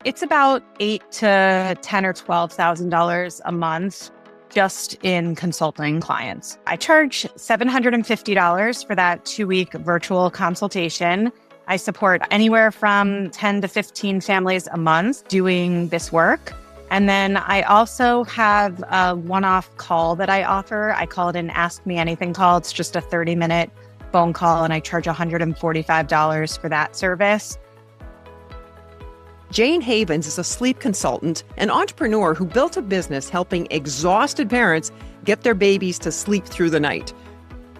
It's about $8 to $10 or $12,000 a month just in consulting clients. I charge $750 for that 2-week virtual consultation. I support anywhere from 10 to 15 families a month doing this work. And then I also have a one-off call that I offer. I call it an Ask Me Anything call. It's just a 30-minute phone call, and I charge $145 for that service. Jayne Havens is a sleep consultant and entrepreneur who built a business helping exhausted parents get their babies to sleep through the night.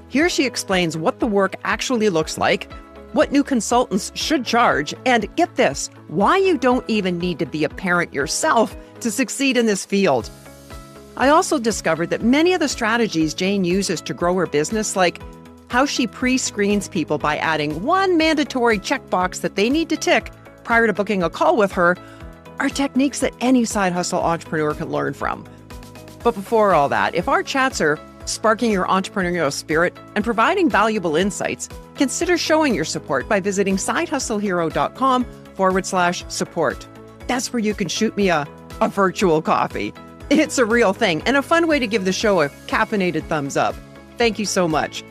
Here she explains what the work actually looks like, what new consultants should charge, and get this, why you don't even need to be a parent yourself to succeed in this field. I also discovered that many of the strategies Jayne uses to grow her business, like how she pre-screens people by adding one mandatory checkbox that they need to tick prior to booking a call with her, are techniques that any side hustle entrepreneur can learn from. But before all that, if our chats are sparking your entrepreneurial spirit and providing valuable insights, consider showing your support by visiting sidehustlehero.com/support. That's where you can shoot me a virtual coffee. It's a real thing and a fun way to give the show a caffeinated thumbs up. Thank you so much.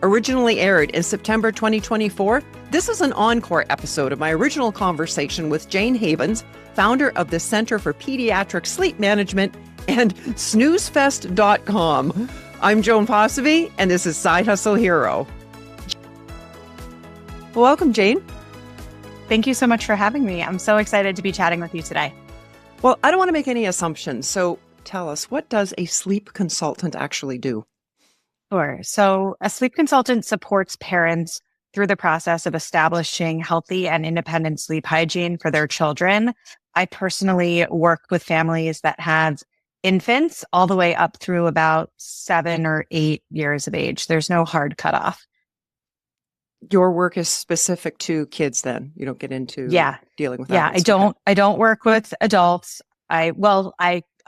Originally aired in September 2024, this is an encore episode of my original conversation with Jayne Havens, founder of the Center for Pediatric Sleep Management and snoozefest.com. I'm Joan Posavy, and this is Side Hustle Hero. Welcome, Jayne. Thank you so much for having me. I'm so excited to be chatting with you today. Well, I don't want to make any assumptions, so tell us, what does a sleep consultant actually do? Sure. So a sleep consultant supports parents through the process of establishing healthy and independent sleep hygiene for their children. I personally work with families that have infants all the way up through about 7 or 8 years of age. There's no hard cutoff. Your work is specific to kids then? You don't get into dealing with adults? Yeah, I don't work with adults.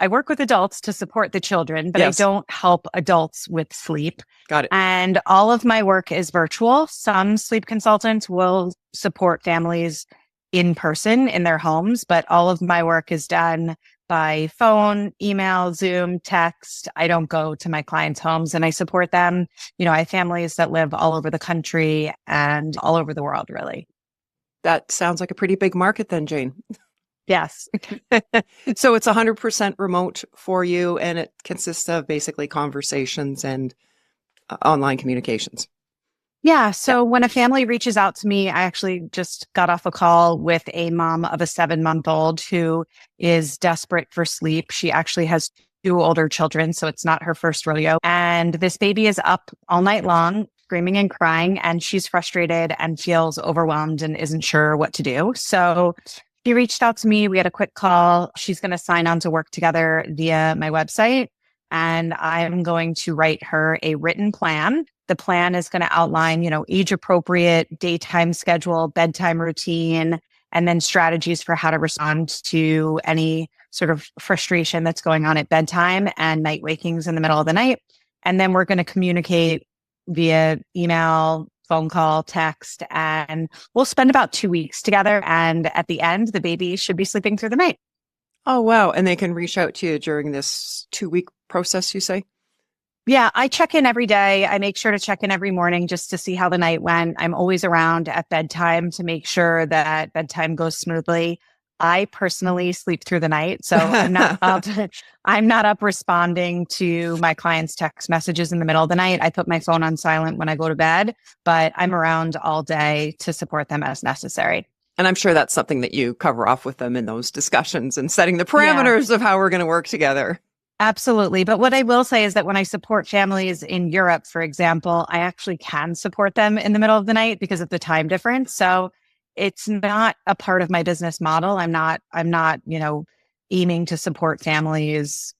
I work with adults to support the children, but yes, I don't help adults with sleep. Got it. And all of my work is virtual. Some sleep consultants will support families in person in their homes, but all of my work is done by phone, email, Zoom, text. I don't go to my clients' homes, and I support them. You know, I have families that live all over the country and all over the world, really. That sounds like a pretty big market then, Jayne. Yes. So it's 100% remote for you, and it consists of basically conversations and online communications. Yeah. So when a family reaches out to me, I actually just got off a call with a mom of a 7-month-old who is desperate for sleep. She actually has 2 older children, so it's not her first rodeo. And this baby is up all night long, screaming and crying, and she's frustrated and feels overwhelmed and isn't sure what to do. So she reached out to me. We had a quick call. She's going to sign on to work together via my website, and I'm going to write her a written plan. The plan is going to outline, age appropriate daytime schedule, bedtime routine, and then strategies for how to respond to any sort of frustration that's going on at bedtime and night wakings in the middle of the night. And then we're going to communicate via email, phone call, text, and we'll spend about 2 weeks together. And at the end, the baby should be sleeping through the night. Oh, wow. And they can reach out to you during this 2-week process, you say? Yeah, I check in every day. I make sure to check in every morning just to see how the night went. I'm always around at bedtime to make sure that bedtime goes smoothly. I personally sleep through the night, so I'm not up responding to my clients' text messages in the middle of the night. I put my phone on silent when I go to bed, but I'm around all day to support them as necessary. And I'm sure that's something that you cover off with them in those discussions and setting the parameters of how we're going to work together. Absolutely. But what I will say is that when I support families in Europe, for example, I actually can support them in the middle of the night because of the time difference. So it's not a part of my business model. I'm not, aiming to support families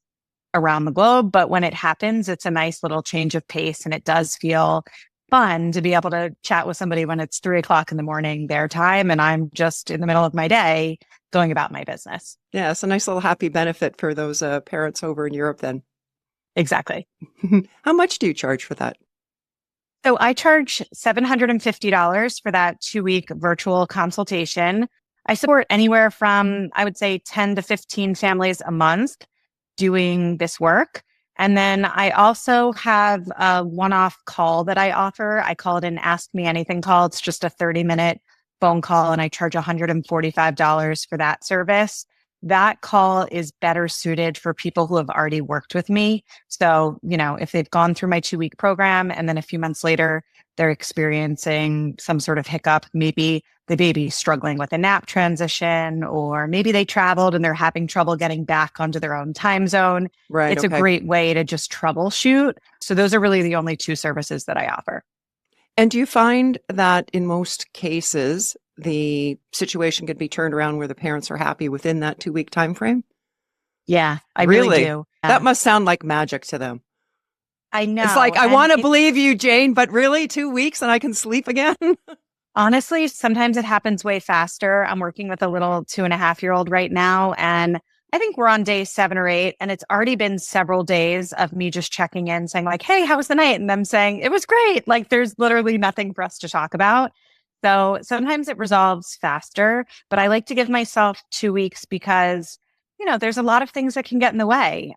around the globe. But when it happens, it's a nice little change of pace, and it does feel fun to be able to chat with somebody when it's 3:00 in the morning, their time, and I'm just in the middle of my day going about my business. Yeah, it's a nice little happy benefit for those parents over in Europe then. Exactly. How much do you charge for that? So I charge $750 for that 2-week virtual consultation. I support anywhere from, I would say, 10 to 15 families a month doing this work. And then I also have a one-off call that I offer. I call it an Ask Me Anything call. It's just a 30-minute phone call, and I charge $145 for that service. That call is better suited for people who have already worked with me. So, if they've gone through my 2-week program and then a few months later, they're experiencing some sort of hiccup, maybe the baby's struggling with a nap transition, or maybe they traveled and they're having trouble getting back onto their own time zone. Right. It's a Okay. great way to just troubleshoot. So those are really the only 2 services that I offer. And do you find that in most cases, the situation can be turned around where the parents are happy within that 2-week time frame? Yeah, I really do. That must sound like magic to them. I know. It's like, I want to believe you, Jayne, but really 2 weeks and I can sleep again? Honestly, sometimes it happens way faster. I'm working with a little 2.5-year-old right now, and I think we're on day 7 or 8, and it's already been several days of me just checking in, saying like, "Hey, how was the night?" And them saying, "It was great." Like, there's literally nothing for us to talk about. So sometimes it resolves faster, but I like to give myself 2 weeks because, there's a lot of things that can get in the way.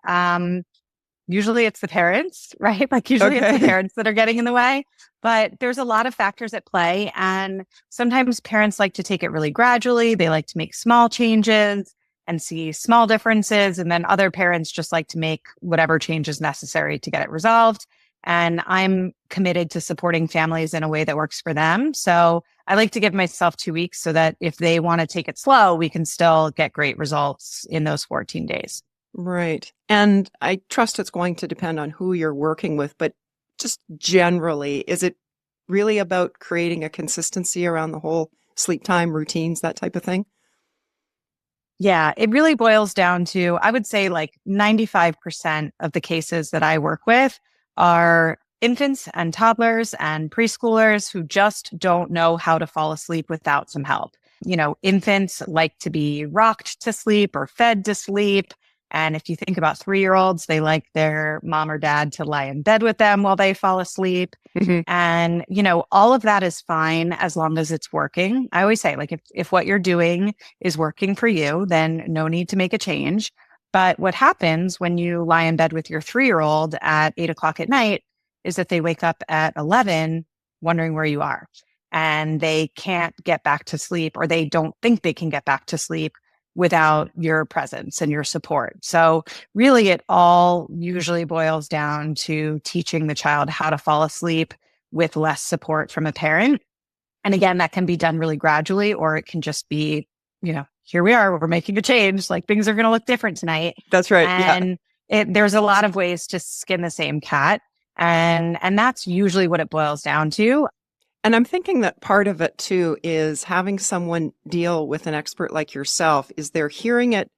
Usually it's the parents, right? Like usually it's the parents that are getting in the way, but there's a lot of factors at play. And sometimes parents like to take it really gradually. They like to make small changes and see small differences. And then other parents just like to make whatever changes necessary to get it resolved. And I'm committed to supporting families in a way that works for them. So I like to give myself 2 weeks so that if they want to take it slow, we can still get great results in those 14 days. Right. And I trust it's going to depend on who you're working with, but just generally, is it really about creating a consistency around the whole sleep time routines, that type of thing? Yeah, it really boils down to, I would say like 95% of the cases that I work with are infants and toddlers and preschoolers who just don't know how to fall asleep without some help. Infants like to be rocked to sleep or fed to sleep. And if you think about 3-year-olds, they like their mom or dad to lie in bed with them while they fall asleep. Mm-hmm. And, all of that is fine as long as it's working. I always say, like, if what you're doing is working for you, then no need to make a change. But what happens when you lie in bed with your 3-year-old at 8 o'clock at night is that they wake up at 11 wondering where you are, and they can't get back to sleep, or they don't think they can get back to sleep without your presence and your support. So really it all usually boils down to teaching the child how to fall asleep with less support from a parent. And again, that can be done really gradually, or it can just be, here we are, we're making a change, like things are going to look different tonight. That's right. And there's a lot of ways to skin the same cat. And that's usually what it boils down to. And I'm thinking that part of it too is having someone deal with an expert like yourself, is they're hearing it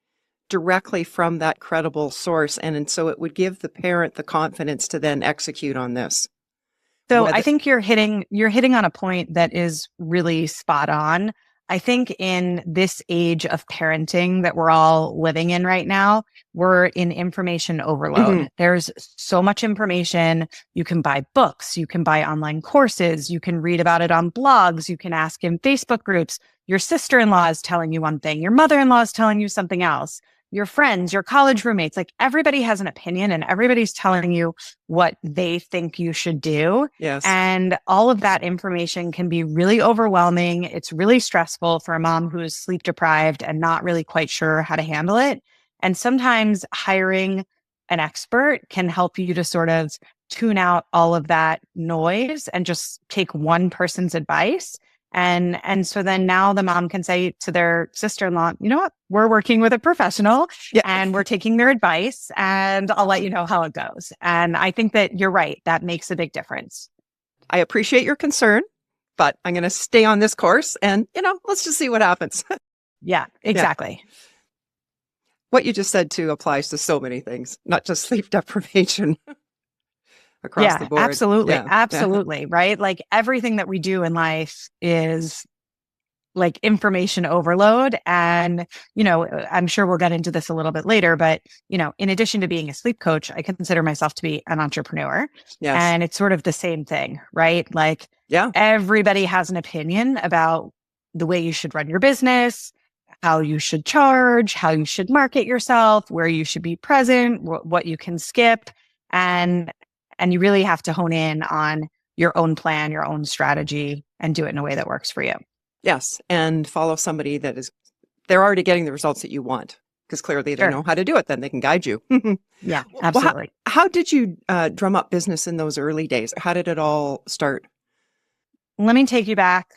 directly from that credible source. And so it would give the parent the confidence to then execute on this. So I think you're hitting on a point that is really spot on. I think in this age of parenting that we're all living in right now, we're in information overload. Mm-hmm. There's so much information. You can buy books, you can buy online courses, you can read about it on blogs, you can ask in Facebook groups. Your sister-in-law is telling you one thing, your mother-in-law is telling you something else. Your friends, your college roommates, like everybody has an opinion and everybody's telling you what they think you should do. Yes. And all of that information can be really overwhelming. It's really stressful for a mom who is sleep deprived and not really quite sure how to handle it. And sometimes hiring an expert can help you to sort of tune out all of that noise and just take one person's advice. And so then now the mom can say to their sister-in-law, you know what, we're working with a professional and we're taking their advice, and I'll let you know how it goes. And I think that you're right. That makes a big difference. I appreciate your concern, but I'm going to stay on this course and, let's just see what happens. Yeah, exactly. Yeah. What you just said too applies to so many things, not just sleep deprivation. Across the board. Absolutely. Yeah. Absolutely. Right. Like everything that we do in life is like information overload. And, I'm sure we'll get into this a little bit later, but, in addition to being a sleep coach, I consider myself to be an entrepreneur. Yes. And it's sort of the same thing, right? Like everybody has an opinion about the way you should run your business, how you should charge, how you should market yourself, where you should be present, what you can skip. And you really have to hone in on your own plan, your own strategy, and do it in a way that works for you. Yes. And follow somebody they're already getting the results that you want, because clearly they Sure. know how to do it. Then they can guide you. Yeah, Well, absolutely. how did you drum up business in those early days? How did it all start? Let me take you back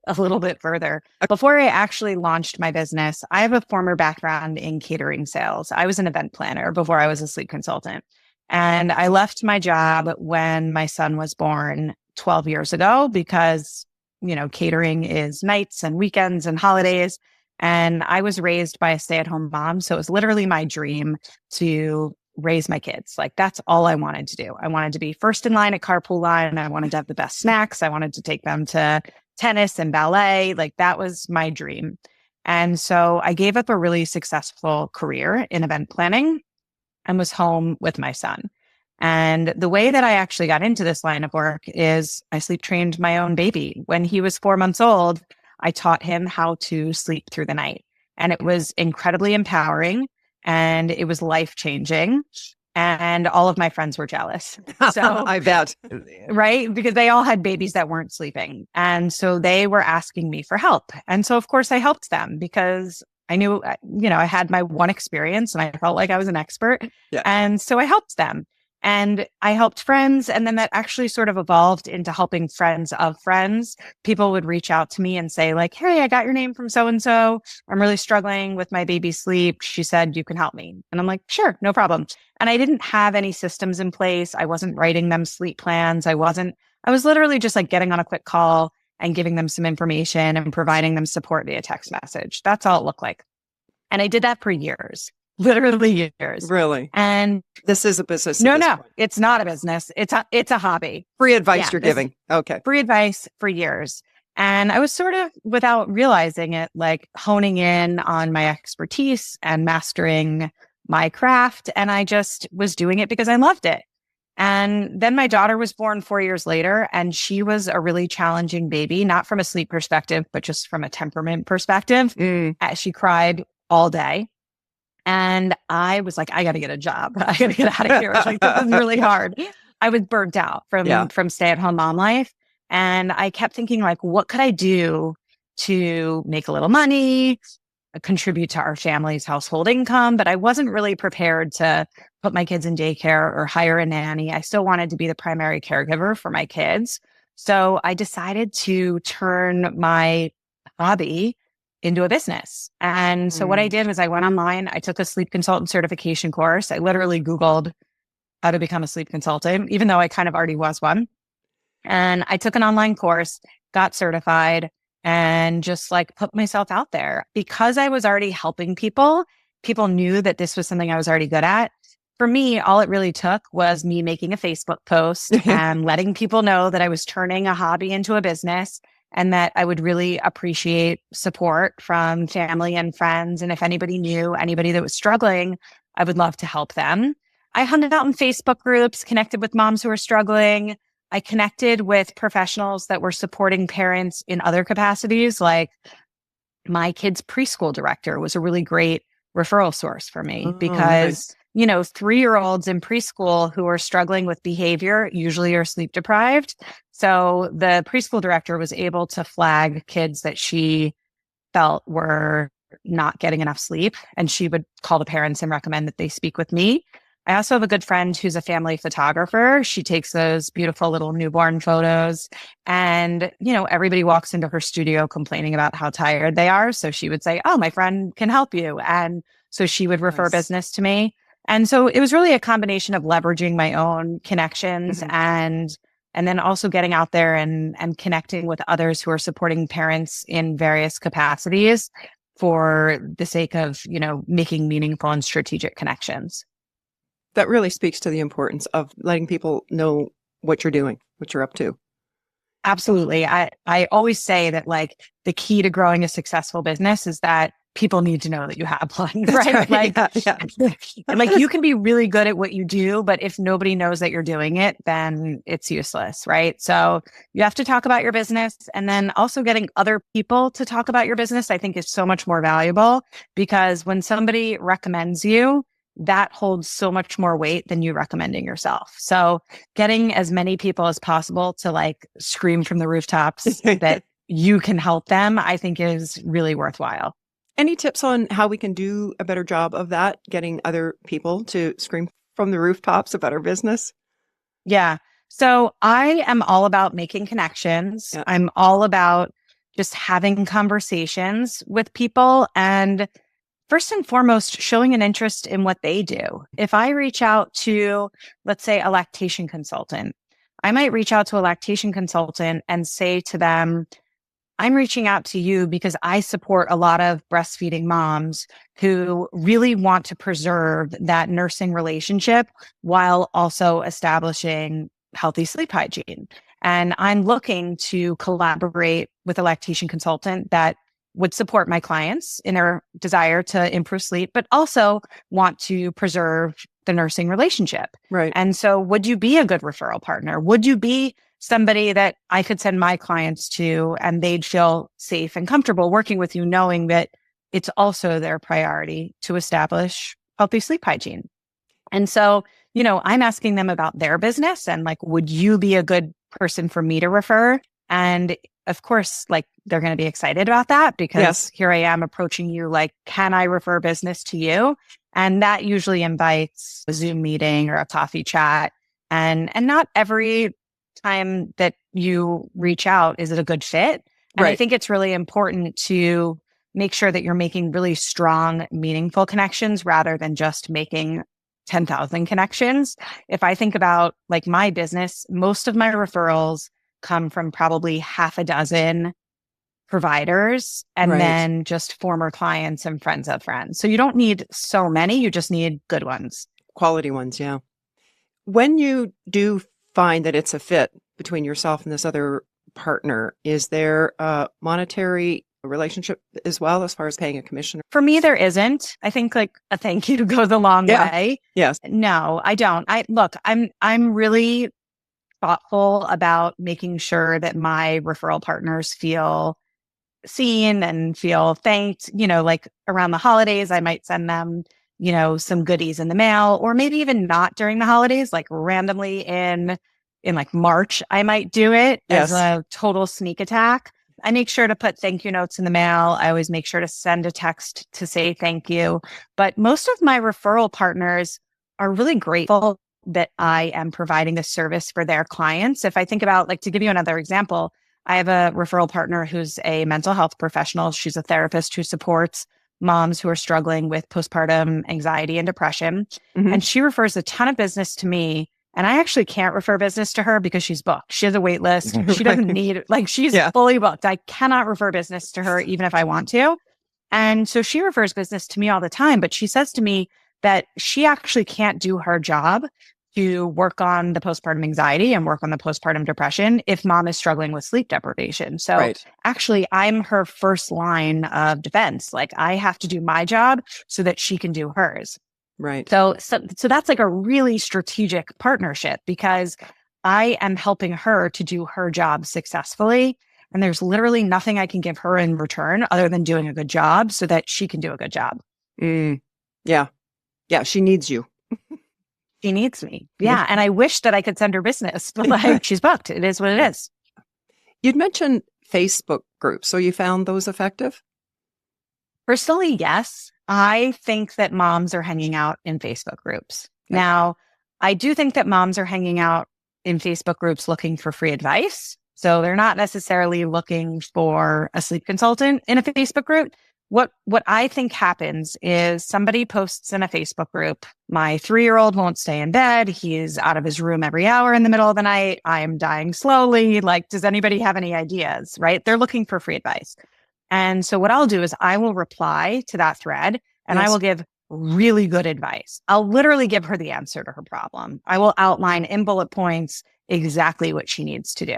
a little bit further. Before I actually launched my business, I have a former background in catering sales. I was an event planner before I was a sleep consultant. And I left my job when my son was born 12 years ago because, catering is nights and weekends and holidays. And I was raised by a stay-at-home mom. So it was literally my dream to raise my kids. Like that's all I wanted to do. I wanted to be first in line at carpool line. I wanted to have the best snacks. I wanted to take them to tennis and ballet. Like that was my dream. And so I gave up a really successful career in event planning and was home with my son. And the way that I actually got into this line of work is I sleep trained my own baby. When he was 4 months old, I taught him how to sleep through the night. And it was incredibly empowering and it was life changing. And all of my friends were jealous. So I bet. right? Because they all had babies that weren't sleeping. And so they were asking me for help. And so, of course, I helped them because I knew, I had my one experience and I felt like I was an expert. Yeah. And so I helped them. And I helped friends. And then that actually sort of evolved into helping friends of friends. People would reach out to me and say like, hey, I got your name from so-and-so. I'm really struggling with my baby's sleep. She said, you can help me. And I'm like, sure, no problem. And I didn't have any systems in place. I wasn't writing them sleep plans. I was literally just like getting on a quick call and giving them some information and providing them support via text message. That's all it looked like. And I did that for years. Literally years. Really? And this is a business. No, it's not a business. It's a hobby. Free advice you're giving. Okay. Free advice for years. And I was sort of, without realizing it, like honing in on my expertise and mastering my craft. And I just was doing it because I loved it. And then my daughter was born 4 years later, and she was a really challenging baby, not from a sleep perspective, but just from a temperament perspective. She cried all day. And I was like, I got to get a job. I got to get out of here. Like, this is really hard. I was burnt out from stay-at-home mom life. And I kept thinking like, what could I do to make a little money, contribute to our family's household income? But I wasn't really prepared to put my kids in daycare or hire a nanny. I still wanted to be the primary caregiver for my kids. So I decided to turn my hobby into a business. And so what I did was I went online, I took a sleep consultant certification course. I literally Googled how to become a sleep consultant, even though I kind of already was one. And I took an online course, got certified, and just like put myself out there. Because I was already helping people, people knew that this was something I was already good at. For me, all it really took was me making a Facebook post and letting people know that I was turning a hobby into a business and that I would really appreciate support from family and friends. And if anybody knew anybody that was struggling, I would love to help them. I hung out in Facebook groups, connected with moms who are struggling. I connected with professionals that were supporting parents in other capacities. Like my kid's preschool director was a really great referral source for me because, 3-year-olds in preschool who are struggling with behavior usually are sleep deprived. So the preschool director was able to flag kids that she felt were not getting enough sleep. And she would call the parents and recommend that they speak with me. I also have a good friend who's a family photographer. She takes those beautiful little newborn photos and, everybody walks into her studio complaining about how tired they are. So she would say, oh, my friend can help you. And so she would refer business to me. And so it was really a combination of leveraging my own connections and then also getting out there and connecting with others who are supporting parents in various capacities for the sake of, making meaningful and strategic connections. That really speaks to the importance of letting people know what you're doing, what you're up to. Absolutely. I always say that like the key to growing a successful business is that people need to know that you have one, That's right? right. Like, Yeah, like you can be really good at what you do, but if nobody knows that you're doing it, then it's useless, right? So you have to talk about your business, and then also getting other people to talk about your business, I think is so much more valuable, because when somebody recommends you, that holds so much more weight than you recommending yourself. So getting as many people as possible to like scream from the rooftops that you can help them, I think is really worthwhile. Any tips on how we can do a better job of that, getting other people to scream from the rooftops about our business? Yeah. So I am all about making connections. Yeah. I'm all about just having conversations with people, and first and foremost, showing an interest in what they do. If I reach out to, let's say, a lactation consultant, I might reach out to a lactation consultant and say to them, I'm reaching out to you because I support a lot of breastfeeding moms who really want to preserve that nursing relationship while also establishing healthy sleep hygiene. And I'm looking to collaborate with a lactation consultant that would support my clients in their desire to improve sleep, but also want to preserve the nursing relationship. Right. And so would you be a good referral partner? Would you be somebody that I could send my clients to and they'd feel safe and comfortable working with you, knowing that it's also their priority to establish healthy sleep hygiene? And so, I'm asking them about their business and like, would you be a good person for me to refer? And of course, like they're going to be excited about that because Yes. here I am approaching you like, can I refer business to you? And that usually invites a Zoom meeting or a coffee chat. And not every time that you reach out is it a good fit. And I Right. think it's really important to make sure that you're making really strong, meaningful connections rather than just making 10,000 connections. If I think about like my business, most of my referrals come from probably half a dozen providers and Right. then just former clients and friends of friends. So you don't need so many, you just need good ones. Quality ones. Yeah. When you do find that it's a fit between yourself and this other partner, is there a monetary relationship as well as far as paying a commission? For me, there isn't. I think like a thank you goes a long Yeah. way. Yes. No, I don't. I'm really thoughtful about making sure that my referral partners feel seen and feel thanked. Like around the holidays, I might send them, some goodies in the mail, or maybe even not during the holidays, like randomly in like March, I might do it as Yes. a total sneak attack. I make sure to put thank you notes in the mail. I always make sure to send a text to say thank you. But most of my referral partners are really grateful that I am providing this service for their clients. If I think about, like, to give you another example, I have a referral partner who's a mental health professional. She's a therapist who supports moms who are struggling with postpartum anxiety and depression. Hmm. And she refers a ton of business to me. And I actually can't refer business to her because she's booked. She has a wait list. She doesn't need, like, she's Yeah. fully booked. I cannot refer business to her even if I want to. And so she refers business to me all the time, but she says to me that she actually can't do her job to work on the postpartum anxiety and work on the postpartum depression if mom is struggling with sleep deprivation. So Right. actually, I'm her first line of defense. Like I have to do my job so that she can do hers. Right. So that's like a really strategic partnership because I am helping her to do her job successfully. And there's literally nothing I can give her in return other than doing a good job so that she can do a good job. Mm. Yeah. Yeah. She needs you. She needs me. Yeah. And I wish that I could send her business, but like she's booked. It is what it is. You'd mentioned Facebook groups. So you found those effective? Personally, yes. I think that moms are hanging out in Facebook groups. Okay. Now, I do think that moms are hanging out in Facebook groups looking for free advice. So they're not necessarily looking for a sleep consultant in a Facebook group. What I think happens is somebody posts in a Facebook group, my 3-year-old won't stay in bed. He's out of his room every hour in the middle of the night. I'm dying slowly. Like, does anybody have any ideas? Right? They're looking for free advice. And so what I'll do is I will reply to that thread and I Yes. will give really good advice. I'll literally give her the answer to her problem. I will outline in bullet points exactly what she needs to do.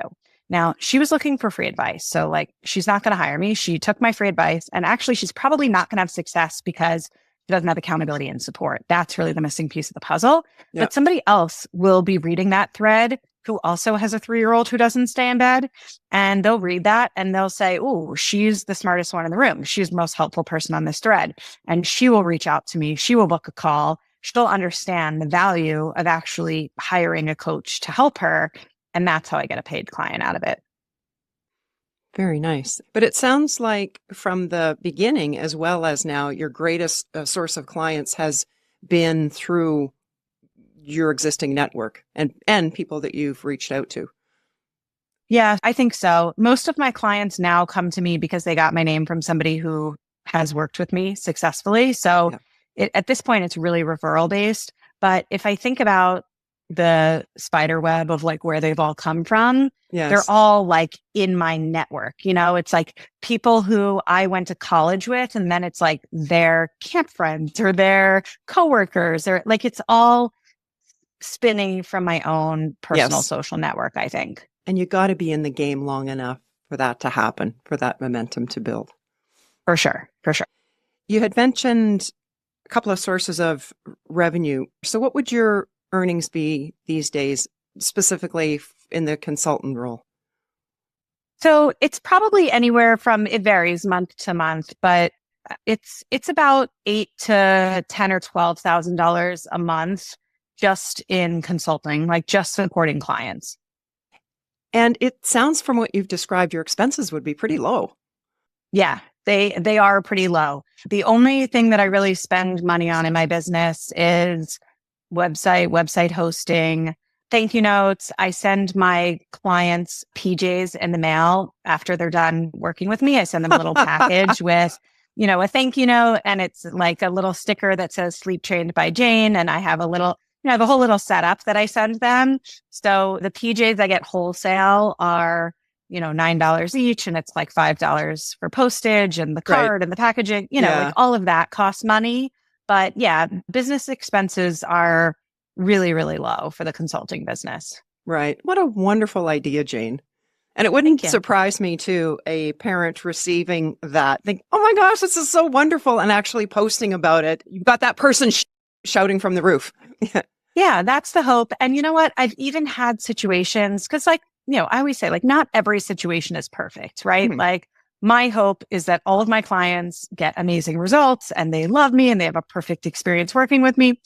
Now, she was looking for free advice. So like, she's not going to hire me. She took my free advice, and actually she's probably not going to have success because she doesn't have accountability and support. That's really the missing piece of the puzzle. Yeah. But somebody else will be reading that thread who also has a 3-year-old who doesn't stay in bed. And they'll read that and they'll say, oh, she's the smartest one in the room. She's the most helpful person on this thread. And she will reach out to me. She will book a call. She'll understand the value of actually hiring a coach to help her. And that's how I get a paid client out of it. Very nice. But it sounds like from the beginning, as well as now, your greatest source of clients has been through your existing network and people that you've reached out to. Yeah, I think so. Most of my clients now come to me because they got my name from somebody who has worked with me successfully. So at this point, it's really referral based. But if I think about the spider web of like where they've all come from, they're all like in my network. You know, it's like people who I went to college with, and then it's like their camp friends or their coworkers, or like it's all spinning from my own personal social network, I think. And you got to be in the game long enough for that to happen, for that momentum to build. For sure. For sure. You had mentioned a couple of sources of revenue. So what would your earnings be these days, specifically in the consultant role? So it's probably anywhere from, it varies month to month, but it's about $8,000 to $10,000 or $12,000 a month just in consulting, like just supporting clients. And it sounds from what you've described, your expenses would be pretty low. Yeah, they are pretty low. The only thing that I really spend money on in my business is website hosting, thank you notes. I send my clients PJs in the mail after they're done working with me. I send them a little package with, you know, a thank you note, and it's like a little sticker that says Sleep Trained by Jayne. And I have a little, you know, the whole little setup that I send them. So the PJs I get wholesale are, you know, $9 each, and it's like $5 for postage and the card and the packaging, you know, like all of that costs money. But yeah, business expenses are really, really low for the consulting business. Right. What a wonderful idea, Jayne. And it wouldn't surprise me too, a parent receiving that, think, oh my gosh, this is so wonderful, and actually posting about it. You've got that person shouting from the roof. Yeah, that's the hope. And you know what? I've even had situations, because like, you know, I always say like, not every situation is perfect, right? Mm-hmm. Like my hope is that all of my clients get amazing results and they love me and they have a perfect experience working with me.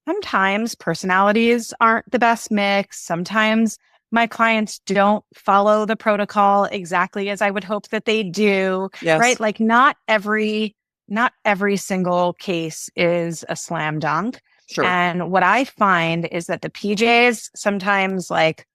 Sometimes personalities aren't the best mix. Sometimes my clients don't follow the protocol exactly as I would hope that they do, right? Like not every single case is a slam dunk. Sure. And what I find is that the PJs sometimes like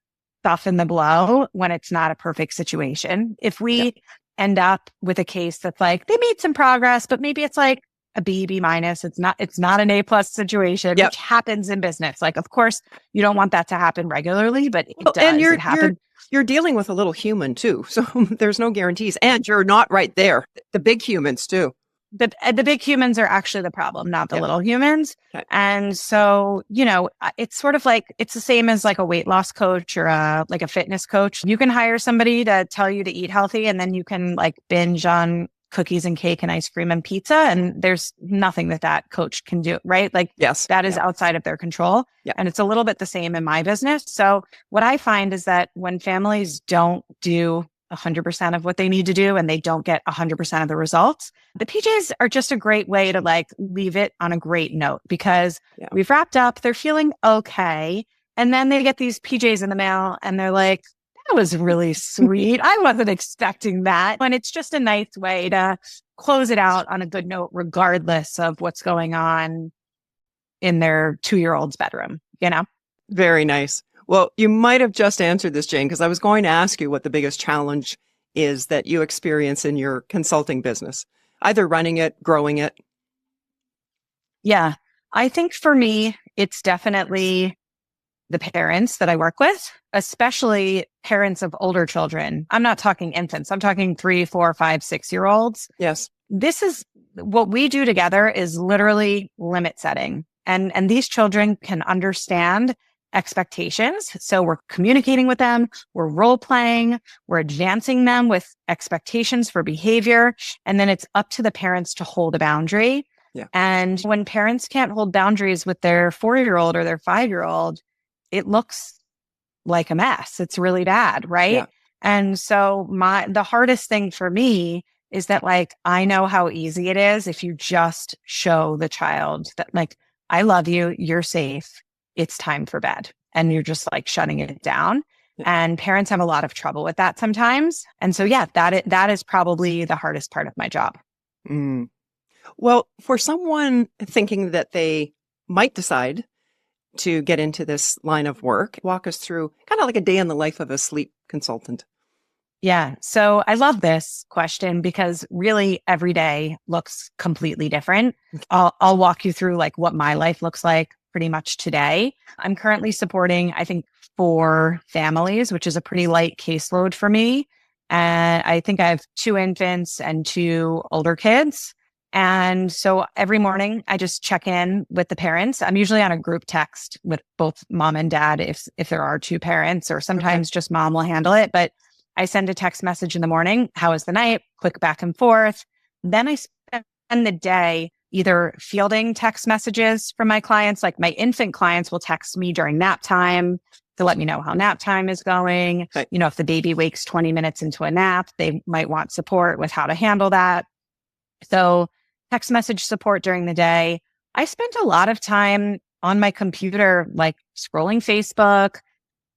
soften the blow when it's not a perfect situation. If we end up with a case that's like, they made some progress, but maybe it's like a B minus. It's not an A+ situation, which happens in business. Like, of course, you don't want that to happen regularly, but it does. And you're dealing with a little human too. So there's no guarantees. And you're not right there. The big humans too. The big humans are actually the problem, not the little humans. Okay. And so, you know, it's sort of like, it's the same as like a weight loss coach or like a fitness coach. You can hire somebody to tell you to eat healthy, and then you can like binge on cookies and cake and ice cream and pizza. And there's nothing that coach can do, right? Like that is outside of their control. Yeah. And it's a little bit the same in my business. So what I find is that when families don't do 100% of what they need to do and they don't get 100% of the results, the PJs are just a great way to like leave it on a great note, because we've wrapped up, they're feeling okay. And then they get these PJs in the mail and they're like, that was really sweet. I wasn't expecting that. And it's just a nice way to close it out on a good note, regardless of what's going on in their 2-year-old's bedroom, you know? Very nice. Well, you might have just answered this, Jayne, because I was going to ask you what the biggest challenge is that you experience in your consulting business, either running it, growing it. Yeah, I think for me, it's definitely the parents that I work with, especially parents of older children. I'm not talking infants. I'm talking 3, 4, 5, 6-year-olds. Yes. This is what we do together is literally limit setting. And these children can understand expectations. So we're communicating with them, we're role playing, we're advancing them with expectations for behavior. And then it's up to the parents to hold a boundary. Yeah. And when parents can't hold boundaries with their 4-year-old or their 5-year-old, it looks like a mess. It's really bad, right? Yeah. And so the hardest thing for me is that like, I know how easy it is if you just show the child that like, I love you, you're safe, it's time for bed. And you're just like shutting it down. Yeah. And parents have a lot of trouble with that sometimes. And so, yeah, that is probably the hardest part of my job. Mm. Well, for someone thinking that they might decide to get into this line of work, walk us through kind of like a day in the life of a sleep consultant. Yeah. So I love this question because really every day looks completely different. I'll walk you through like what my life looks like pretty much today. I'm currently supporting, I think, 4 families, which is a pretty light caseload for me. And I think I have 2 infants and 2 older kids. And so every morning I just check in with the parents. I'm usually on a group text with both mom and dad if there are 2 parents, or sometimes just mom will handle it. But I send a text message in the morning. How was the night? Quick back and forth. Then I spend the day either fielding text messages from my clients. Like my infant clients will text me during nap time to let me know how nap time is going. Right. You know, if the baby wakes 20 minutes into a nap, they might want support with how to handle that. So text message support during the day. I spent a lot of time on my computer, like scrolling Facebook,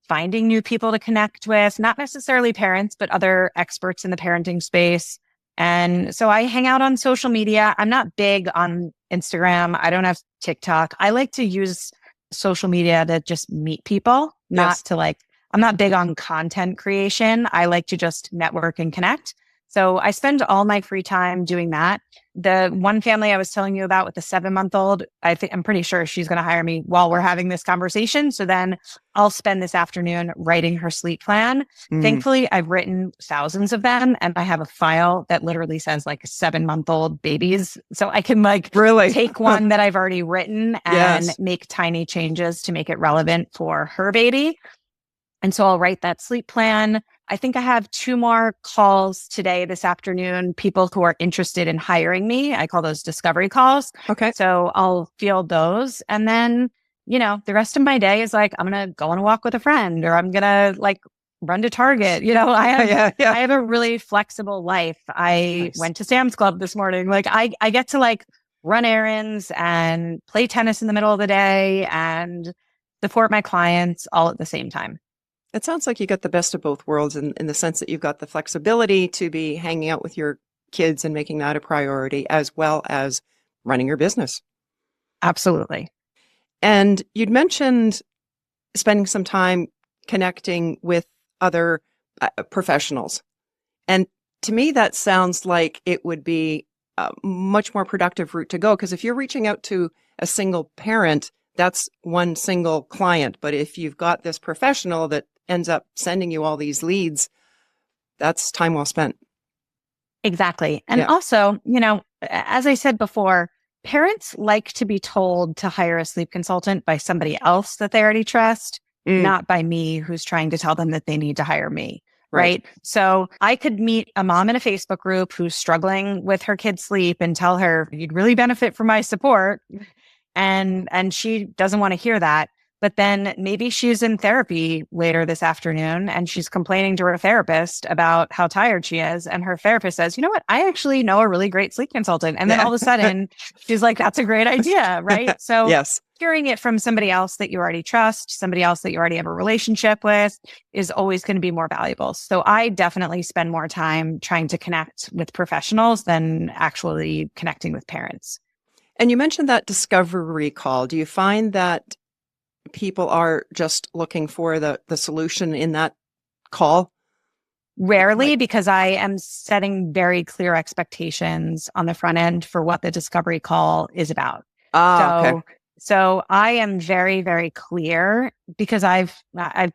finding new people to connect with, not necessarily parents, but other experts in the parenting space. And so I hang out on social media. I'm not big on Instagram. I don't have TikTok. I like to use social media to just meet people, not to like, I'm not big on content creation. I like to just network and connect. So I spend all my free time doing that. The one family I was telling you about with the 7-month-old, I'm pretty sure she's going to hire me while we're having this conversation. So then I'll spend this afternoon writing her sleep plan. Thankfully, I've written thousands of them, and I have a file that literally says like 7-month-old babies. So I can like really take one that I've already written and make tiny changes to make it relevant for her baby. And so I'll write that sleep plan. I think I have 2 more calls today, this afternoon, people who are interested in hiring me. I call those discovery calls. Okay. So I'll field those. And then, you know, the rest of my day is like, I'm going to go on a walk with a friend, or I'm going to like run to Target. You know, I have a really flexible life. I went to Sam's Club this morning. Like I get to like run errands and play tennis in the middle of the day and support my clients all at the same time. It sounds like you got the best of both worlds in the sense that you've got the flexibility to be hanging out with your kids and making that a priority, as well as running your business. Absolutely. And you'd mentioned spending some time connecting with other professionals. And to me, that sounds like it would be a much more productive route to go. Because if you're reaching out to a single parent, that's one single client. But if you've got this professional that ends up sending you all these leads, that's time well spent. Exactly. And also, you know, as I said before, parents like to be told to hire a sleep consultant by somebody else that they already trust, not by me who's trying to tell them that they need to hire me. Right. So I could meet a mom in a Facebook group who's struggling with her kid's sleep and tell her, you'd really benefit from my support. And she doesn't want to hear that. But then maybe she's in therapy later this afternoon and she's complaining to her therapist about how tired she is. And her therapist says, you know what? I actually know a really great sleep consultant. And then all of a sudden she's like, that's a great idea. Right. So hearing it from somebody else that you already trust, somebody else that you already have a relationship with, is always going to be more valuable. So I definitely spend more time trying to connect with professionals than actually connecting with parents. And you mentioned that discovery call. Do you find that people are just looking for the solution in that call? Rarely, because I am setting very clear expectations on the front end for what the discovery call is about. Okay. So I am very, very clear because I've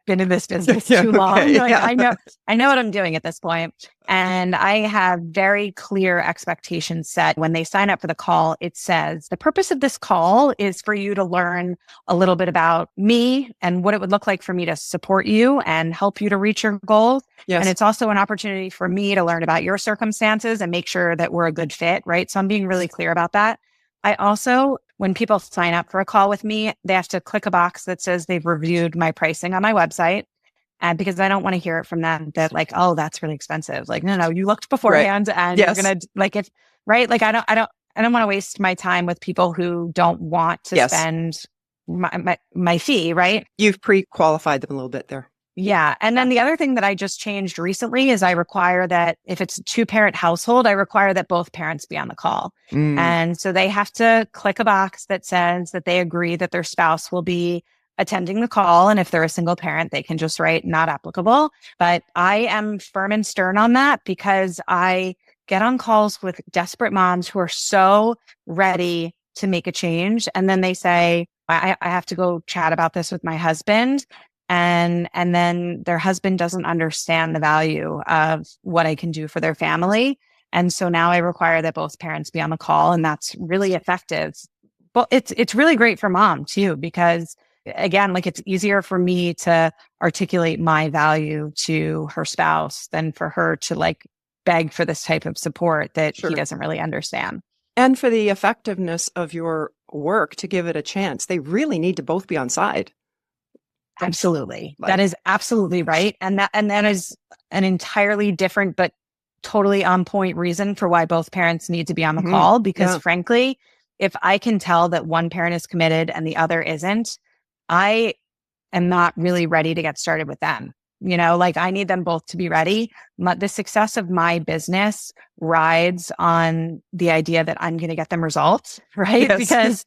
been in this business Yeah, too long. okay, Like yeah. I know what I'm doing at this point. And I have very clear expectations set. When they sign up for the call, it says the purpose of this call is for you to learn a little bit about me and what it would look like for me to support you and help you to reach your goals. And Yes. it's also an opportunity for me to learn about your circumstances and make sure that we're a good fit, right? So I'm being really clear about that. I also, when people sign up for a call with me, they have to click a box that says they've reviewed my pricing on my website. And because I don't want to hear it from them that like, oh, that's really expensive. Like, no, you looked Right. beforehand and you're Yes. going to like if, right. Like, I don't want to waste my time with people who don't want to Yes. spend my fee. Right. You've pre-qualified them a little bit there. Yeah. And then the other thing that I just changed recently is I require that if it's a 2-parent household, I require that both parents be on the call. And so they have to click a box that says that they agree that their spouse will be attending the call. And if they're a single parent, they can just write not applicable. But I am firm and stern on that because I get on calls with desperate moms who are so ready to make a change. And then they say, I have to go chat about this with my husband. And then their husband doesn't understand the value of what I can do for their family. And so now I require that both parents be on the call, and that's really effective. Well, it's really great for mom too, because again, like it's easier for me to articulate my value to her spouse than for her to like beg for this type of support that he doesn't really understand. And for the effectiveness of your work to give it a chance, they really need to both be on side. Absolutely. That is absolutely right. And that is an entirely different, but totally on point reason for why both parents need to be on the call. Because frankly, if I can tell that one parent is committed and the other isn't, I am not really ready to get started with them. You know, like I need them both to be ready. The success of my business rides on the idea that I'm going to get them results, right? Yes.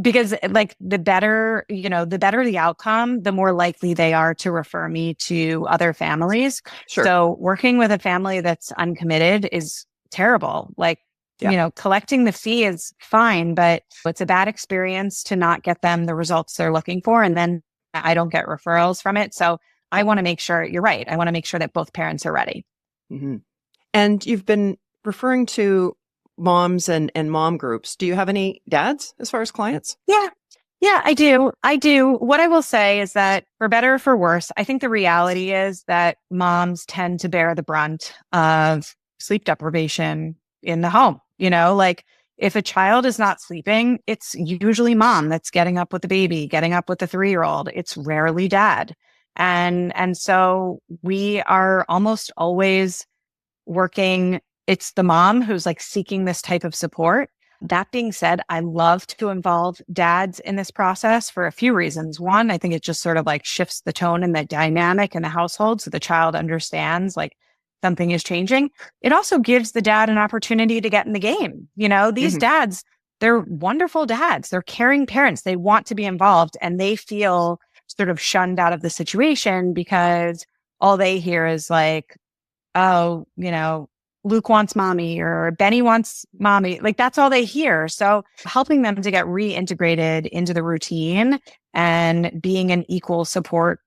Because like the better the outcome, the more likely they are to refer me to other families. Sure. So working with a family that's uncommitted is terrible. Like, collecting the fee is fine, but it's a bad experience to not get them the results they're looking for. And then I don't get referrals from it. So I want to make sure you're right. I want to make sure that both parents are ready. Mm-hmm. And you've been referring to moms and mom groups. Do you have any dads as far as clients? Yeah, I do. What I will say is that for better or for worse, I think the reality is that moms tend to bear the brunt of sleep deprivation in the home. You know, like if a child is not sleeping, it's usually mom that's getting up with the baby, getting up with the 3-year-old. It's rarely dad. And so we are almost always working. It's the mom who's like seeking this type of support. That being said, I love to involve dads in this process for a few reasons. One, I think it just sort of like shifts the tone and the dynamic in the household so the child understands like something is changing. It also gives the dad an opportunity to get in the game. You know, these dads, they're wonderful dads. They're caring parents. They want to be involved and they feel sort of shunned out of the situation because all they hear is like, oh, Luke wants mommy or Benny wants mommy. Like that's all they hear. So helping them to get reintegrated into the routine and being an equal support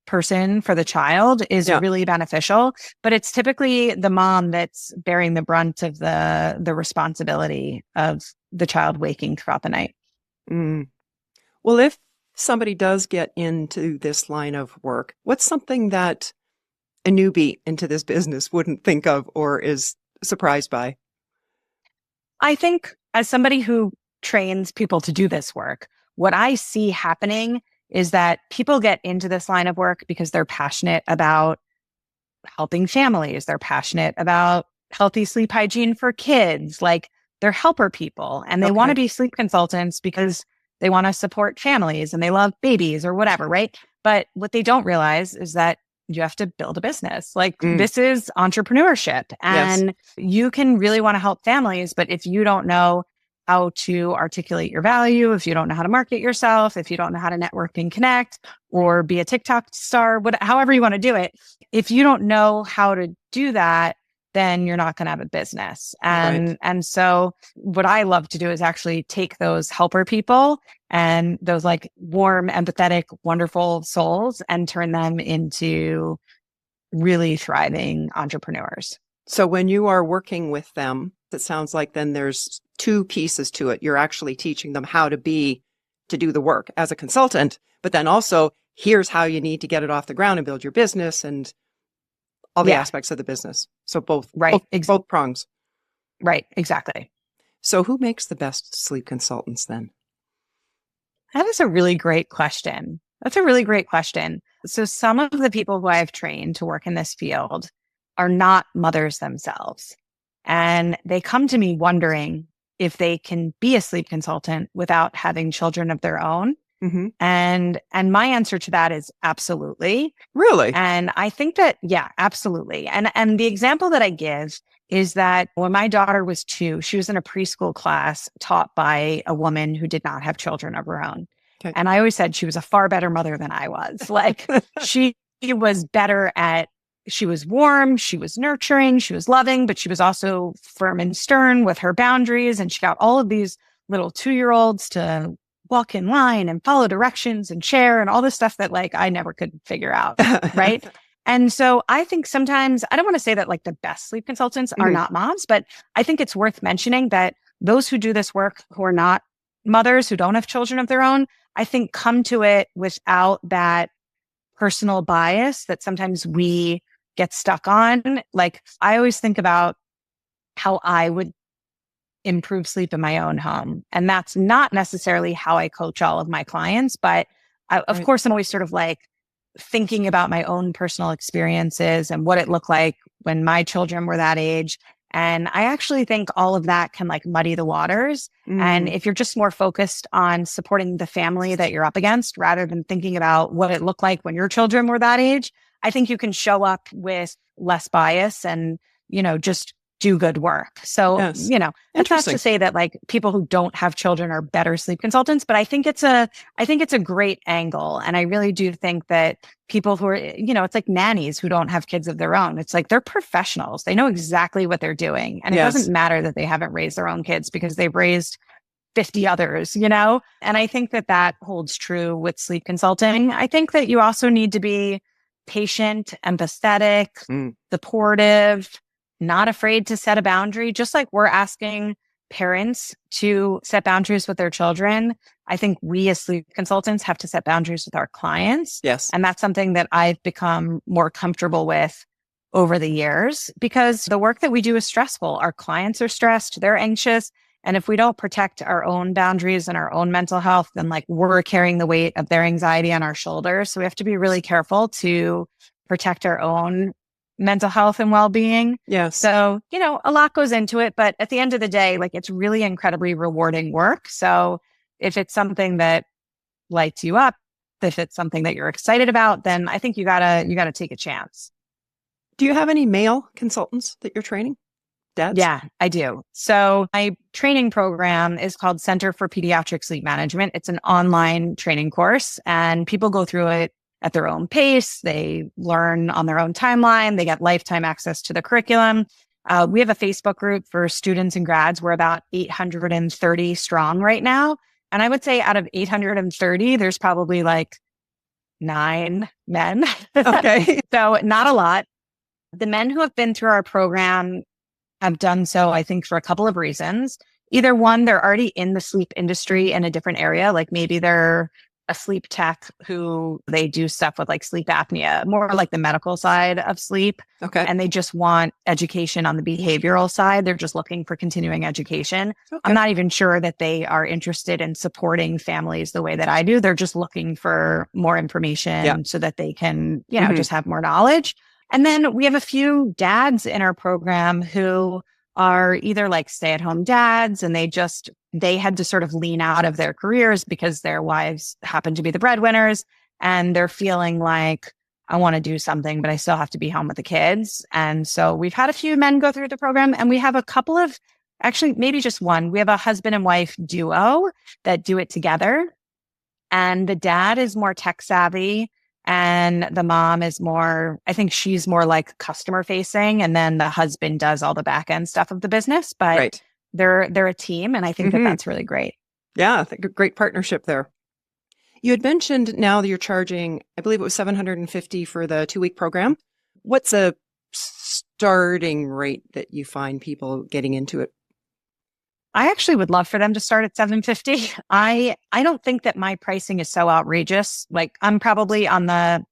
person for the child is really beneficial. But it's typically the mom that's bearing the brunt of the responsibility of the child waking throughout the night. Well, if somebody does get into this line of work, what's something that a newbie into this business wouldn't think of or is surprised by? I think as somebody who trains people to do this work, what I see happening is that people get into this line of work because they're passionate about helping families. They're passionate about healthy sleep hygiene for kids. Like they're helper people and they want to be sleep consultants because they want to support families and they love babies or whatever, right? But what they don't realize is that you have to build a business. Like this is entrepreneurship and you can really want to help families. But if you don't know how to articulate your value, if you don't know how to market yourself, if you don't know how to network and connect or be a TikTok star, however you want to do it, if you don't know how to do that, then you're not going to have a business. Right. And so what I love to do is actually take those helper people and those like warm, empathetic, wonderful souls and turn them into really thriving entrepreneurs. So when you are working with them, it sounds like then there's two pieces to it. You're actually teaching them how to do the work as a consultant, but then also here's how you need to get it off the ground and build your business and all the aspects of the business. So both prongs. Right. Exactly. So who makes the best sleep consultants then? That is a really great question. That's a really great question. So some of the people who I've trained to work in this field are not mothers themselves. And they come to me wondering if they can be a sleep consultant without having children of their own. Mm-hmm. And my answer to that is absolutely. Really? And I think that, yeah, absolutely. And the example that I give is that when my daughter was 2, she was in a preschool class taught by a woman who did not have children of her own. Okay. And I always said she was a far better mother than I was. Like she was better at, she was warm, she was nurturing, she was loving, but she was also firm and stern with her boundaries. And she got all of these little 2-year-olds to walk in line and follow directions and share and all this stuff that like I never could figure out. Right. And so I think sometimes, I don't want to say that like the best sleep consultants are not moms, but I think it's worth mentioning that those who do this work who are not mothers, who don't have children of their own, I think come to it without that personal bias that sometimes we get stuck on. Like I always think about how I would improve sleep in my own home. And that's not necessarily how I coach all of my clients, but of course, I'm always sort of like thinking about my own personal experiences and what it looked like when my children were that age. And I actually think all of that can like muddy the waters. And if you're just more focused on supporting the family that you're up against rather than thinking about what it looked like when your children were that age, I think you can show up with less bias and, just do good work. So, that's not to say that like people who don't have children are better sleep consultants, but I think it's a great angle. And I really do think that people who are, it's like nannies who don't have kids of their own. It's like they're professionals. They know exactly what they're doing. And it doesn't matter that they haven't raised their own kids because they've raised 50 others, And I think that holds true with sleep consulting. I think that you also need to be patient, empathetic, supportive, not afraid to set a boundary, just like we're asking parents to set boundaries with their children. I think we as sleep consultants have to set boundaries with our clients. Yes. And that's something that I've become more comfortable with over the years because the work that we do is stressful. Our clients are stressed, they're anxious. And if we don't protect our own boundaries and our own mental health, then like we're carrying the weight of their anxiety on our shoulders. So we have to be really careful to protect our own mental health and well-being. Yes. So, a lot goes into it, but at the end of the day, like it's really incredibly rewarding work. So if it's something that lights you up, if it's something that you're excited about, then I think you gotta take a chance. Do you have any male consultants that you're training? Dads? Yeah, I do. So my training program is called Center for Pediatric Sleep Management. It's an online training course and people go through it at their own pace. They learn on their own timeline. They get lifetime access to the curriculum. We have a Facebook group for students and grads. We're about 830 strong right now. And I would say out of 830, there's probably like 9 men. Okay. So not a lot. The men who have been through our program have done so, I think, for a couple of reasons. Either one, they're already in the sleep industry in a different area. Like maybe they're a sleep tech who they do stuff with like sleep apnea, more like the medical side of sleep. Okay. And they just want education on the behavioral side. They're just looking for continuing education. Okay. I'm not even sure that they are interested in supporting families the way that I do. They're just looking for more information so that they can, just have more knowledge. And then we have a few dads in our program who are either like stay-at-home dads and they had to sort of lean out of their careers because their wives happen to be the breadwinners and they're feeling like, I want to do something, but I still have to be home with the kids. And so we've had a few men go through the program and we have a couple of, actually maybe just one. We have a husband and wife duo that do it together. And the dad is more tech savvy And the mom is more, I think she's more like customer facing. And then the husband does all the back end stuff of the business, but Right. they're a team. And I think that Hmm. that's really great. Yeah, I think a great partnership there. You had mentioned now that you're charging, I believe it was 750 for the 2-week program. What's a starting rate that you find people getting into it? I actually would love for them to start at 750. I don't think that my pricing is so outrageous. Like I'm probably on the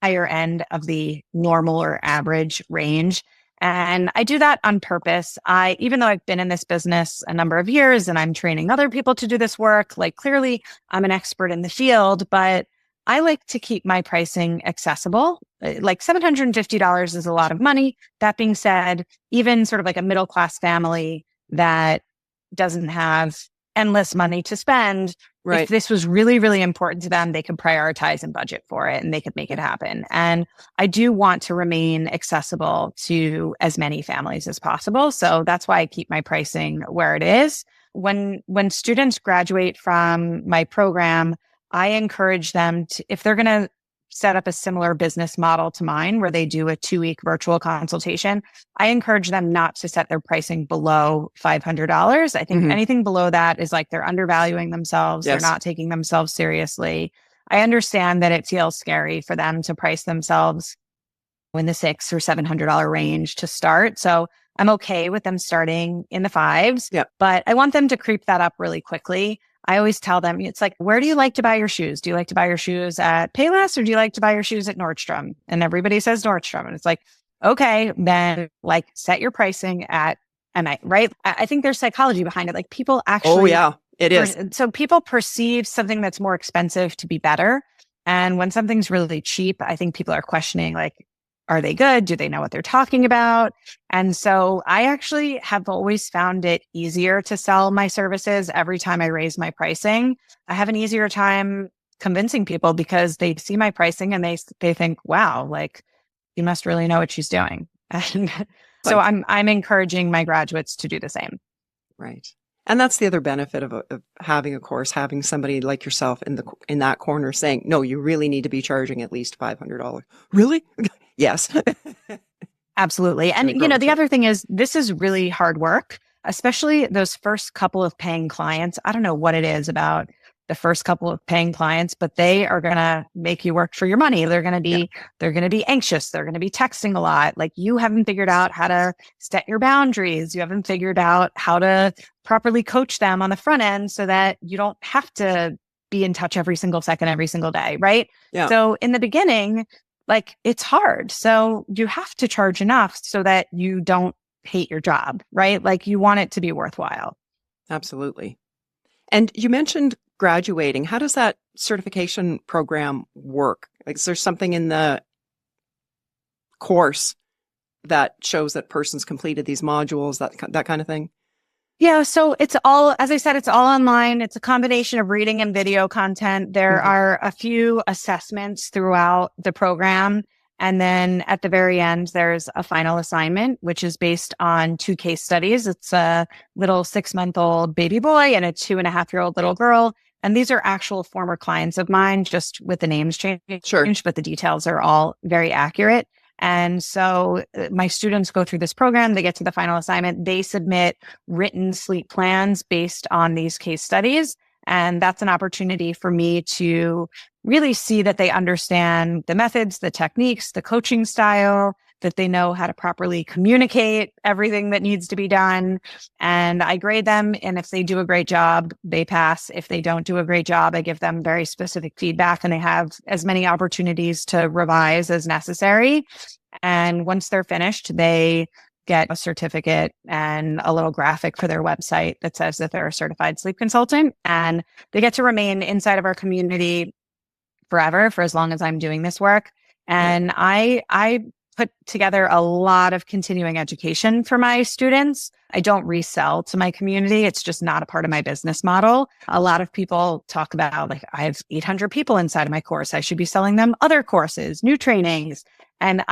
higher end of the normal or average range. And I do that on purpose. Even though I've been in this business a number of years and I'm training other people to do this work, like clearly I'm an expert in the field, but I like to keep my pricing accessible. Like $750 is a lot of money. That being said, even sort of like a middle class family that doesn't have endless money to spend, if Right. this was really, really important to them, they could prioritize and budget for it and they could make it happen. And I do want to remain accessible to as many families as possible. So that's why I keep my pricing where it is. When students graduate from my program, I encourage them to, if they're going to set up a similar business model to mine where they do a 2-week virtual consultation, I encourage them not to set their pricing below $500. I think Hmm. anything below that is like they're undervaluing themselves. They're Yes. not taking themselves seriously. I understand that it feels scary for them to price themselves in the $600 or $700 range to start. So I'm okay with them starting in the fives, Yeah. but I want them to creep that up really quickly. I always tell them, it's like, where do you like to buy your shoes? Do you like to buy your shoes at Payless or do you like to buy your shoes at Nordstrom? And everybody says Nordstrom. And it's like, okay, then like set your pricing at, and right? I think there's psychology behind it. Like people Oh, actually, yeah, it is. so people perceive something that's more expensive to be better. And when something's really cheap, I think people are questioning, like, are they good? Do they know what they're talking about? And so I actually have always found it easier to sell my services every time I raise my pricing. I have an easier time convincing people because they see my pricing and they think, wow, like you must really know what she's doing. And so Like, I'm encouraging my graduates to do the same. right. And that's the other benefit of having a course, having somebody like yourself in that corner saying, no, you really need to be charging at least $500. Really? Yes. Absolutely. And, Really grow the into it. other thing is this is really hard work, especially those first couple of paying clients. I don't know what it is about the first couple of paying clients, but they are going to make you work for your money. Yeah. They're going to be anxious. They're going to be texting a lot. Like you haven't figured out how to set your boundaries. You haven't figured out how to properly coach them on the front end so that you don't have to be in touch every single second, every single day. Right. Yeah. So in the beginning, like it's hard. So you have to charge enough so that you don't hate your job, right? Like you want it to be worthwhile. Absolutely. And you mentioned graduating. How does that certification program work? Like, is there something in the course that shows that person's completed these modules, that kind of thing? Yeah. So it's all, as I said, it's all online. It's a combination of reading and video content. There Hmm. are a few assessments throughout the program. And then at the very end, there's a final assignment, which is based on 2 case studies. It's a little 6-month-old baby boy and a 2.5-year-old little girl. And these are actual former clients of mine, just with the names Sure. changed, but the details are all very accurate. And so my students go through this program, they get to the final assignment, they submit written sleep plans based on these case studies. And that's an opportunity for me to really see that they understand the methods, the techniques, the coaching style, that they know how to properly communicate everything that needs to be done. And I grade them. And if they do a great job, they pass. If they don't do a great job, I give them very specific feedback and they have as many opportunities to revise as necessary. And once they're finished, they get a certificate and a little graphic for their website that says that they're a certified sleep consultant. And they get to remain inside of our community forever for as long as I'm doing this work. Yeah. And I put together a lot of continuing education for my students. I don't resell to my community. It's just not a part of my business model. A lot of people talk about like, I have 800 people inside of my course. I should be selling them other courses, new trainings. And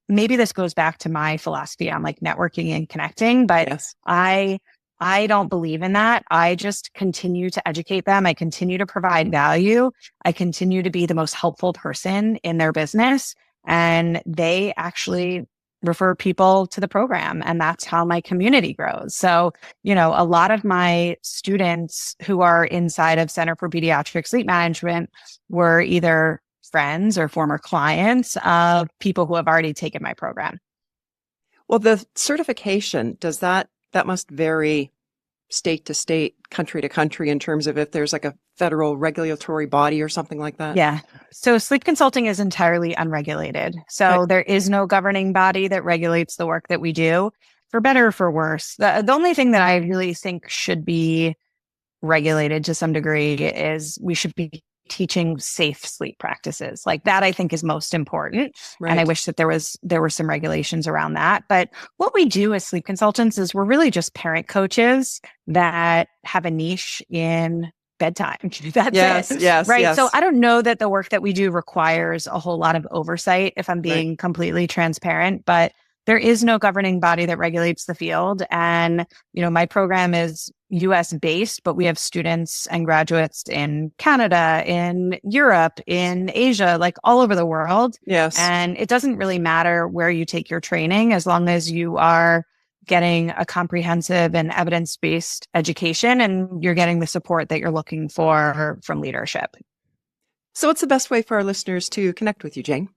maybe this goes back to my philosophy on like networking and connecting, but Yes. I I don't believe in that. I just continue to educate them. I continue to provide value. I continue to be the most helpful person in their business. And they actually refer people to the program. And that's how my community grows. So, a lot of my students who are inside of Center for Pediatric Sleep Management were either friends or former clients of people who have already taken my program. Well, the certification, that must vary state to state, country to country in terms of if there's like a federal regulatory body or something like that? Yeah. So sleep consulting is entirely unregulated. So Okay. there is no governing body that regulates the work that we do, for better or for worse. The only thing that I really think should be regulated to some degree is we should be teaching safe sleep practices. Like that, I think is most important. Right. And I wish that there were some regulations around that. But what we do as sleep consultants is we're really just parent coaches that have a niche in bedtime. That's it. Yes, Right. yes. So I don't know that the work that we do requires a whole lot of oversight, if I'm being completely transparent, but there is no governing body that regulates the field. And, my program is US based, but we have students and graduates in Canada, in Europe, in Asia, like all over the world. Yes. And it doesn't really matter where you take your training as long as you are getting a comprehensive and evidence-based education and you're getting the support that you're looking for from leadership. So what's the best way for our listeners to connect with you, Jayne?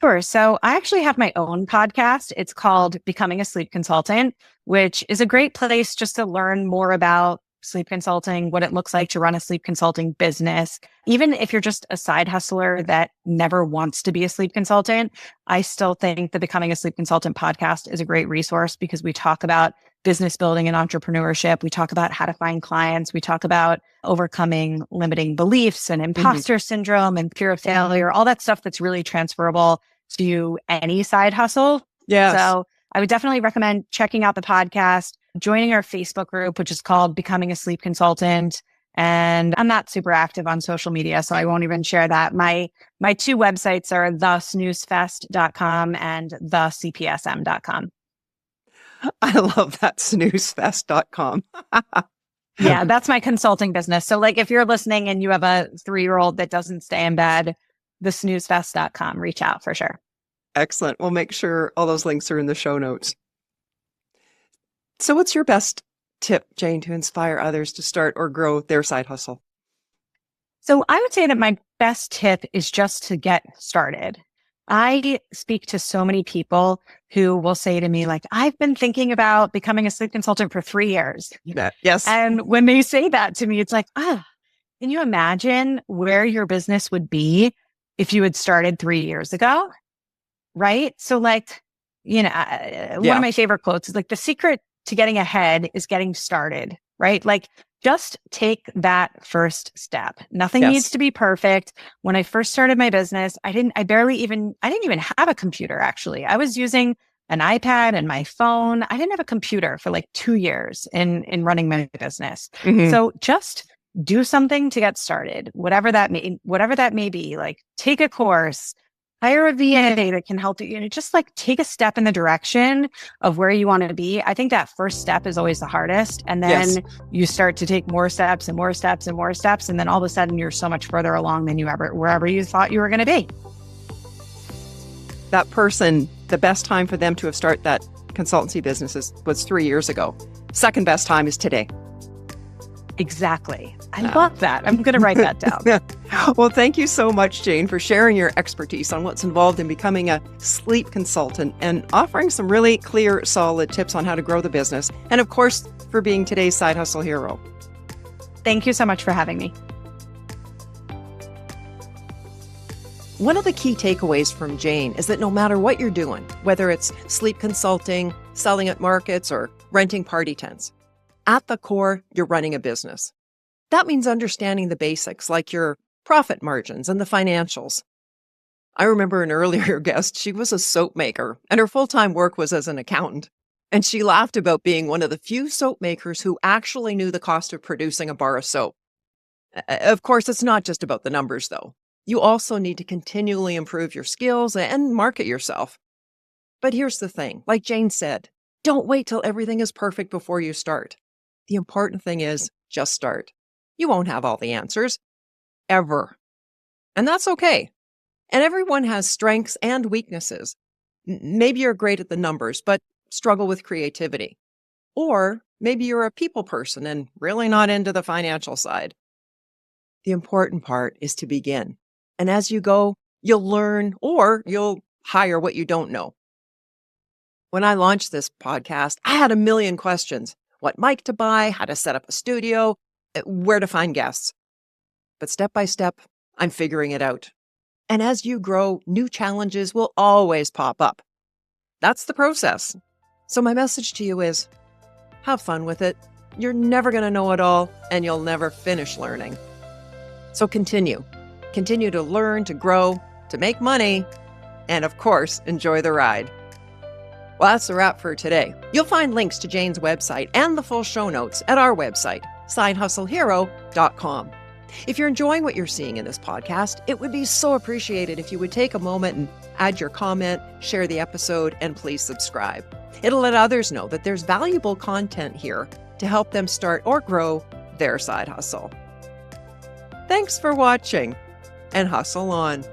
Sure. So I actually have my own podcast. It's called Becoming a Sleep Consultant, which is a great place just to learn more about sleep consulting, what it looks like to run a sleep consulting business. Even if you're just a side hustler that never wants to be a sleep consultant, I still think the Becoming a Sleep Consultant podcast is a great resource because we talk about business building and entrepreneurship. We talk about how to find clients. We talk about overcoming limiting beliefs and imposter syndrome and fear of failure, all that stuff that's really transferable to any side hustle. Yes. So I would definitely recommend checking out the podcast, joining our Facebook group, which is called Becoming a Sleep Consultant. And I'm not super active on social media, so I won't even share that. My two websites are thesnoozefest.com and thecpsm.com. I love that, snoozefest.com. Yeah, that's my consulting business. So like if you're listening and you have a 3-year-old that doesn't stay in bed, thesnoozefest.com, reach out for sure. Excellent. We'll make sure all those links are in the show notes. So what's your best tip, Jayne, to inspire others to start or grow their side hustle? So I would say that my best tip is just to get started. I speak to so many people who will say to me, like, I've been thinking about becoming a sleep consultant for 3 years. Yes. And when they say that to me, it's like, can you imagine where your business would be if you had started 3 years ago? Right. So like, one of my favorite quotes is like, the secret to getting ahead is getting started, right? Like just take that first step. Nothing needs to be perfect. When I first started my business, I didn't even have a computer. Actually, I was using an iPad and my phone. I didn't have a computer for like 2 years in running my business. So just do something to get started, whatever that may be. Like take a course, hire a VA that can help you, just like take a step in the direction of where you want to be. I think that first step is always the hardest. And then you start to take more steps and more steps and more steps. And then all of a sudden you're so much further along than wherever you thought you were going to be. That person, the best time for them to have started that consultancy business was 3 years ago. Second best time is today. Exactly. I love that. I'm going to write that down. Well, thank you so much, Jayne, for sharing your expertise on what's involved in becoming a sleep consultant and offering some really clear, solid tips on how to grow the business. And of course, for being today's side hustle hero. Thank you so much for having me. One of the key takeaways from Jayne is that no matter what you're doing, whether it's sleep consulting, selling at markets, or renting party tents, at the core, you're running a business. That means understanding the basics like your profit margins and the financials. I remember an earlier guest, she was a soap maker and her full-time work was as an accountant. And she laughed about being one of the few soap makers who actually knew the cost of producing a bar of soap. Of course, it's not just about the numbers, though. You also need to continually improve your skills and market yourself. But here's the thing, like Jayne said, don't wait till everything is perfect before you start. The important thing is just start. You won't have all the answers, ever. And that's okay. And everyone has strengths and weaknesses. Maybe you're great at the numbers, but struggle with creativity. Or maybe you're a people person and really not into the financial side. The important part is to begin. And as you go, you'll learn or you'll hire what you don't know. When I launched this podcast, I had a million questions. What mic to buy, how to set up a studio, where to find guests. But step by step, I'm figuring it out. And as you grow, new challenges will always pop up. That's the process. So my message to you is, have fun with it. You're never going to know it all, and you'll never finish learning. So continue. Continue to learn, to grow, to make money, and of course, enjoy the ride. Well, that's a wrap for today. You'll find links to Jayne's website and the full show notes at our website, sidehustlehero.com. If you're enjoying what you're seeing in this podcast, it would be so appreciated if you would take a moment and add your comment, share the episode, and please subscribe. It'll let others know that there's valuable content here to help them start or grow their side hustle. Thanks for watching, and hustle on.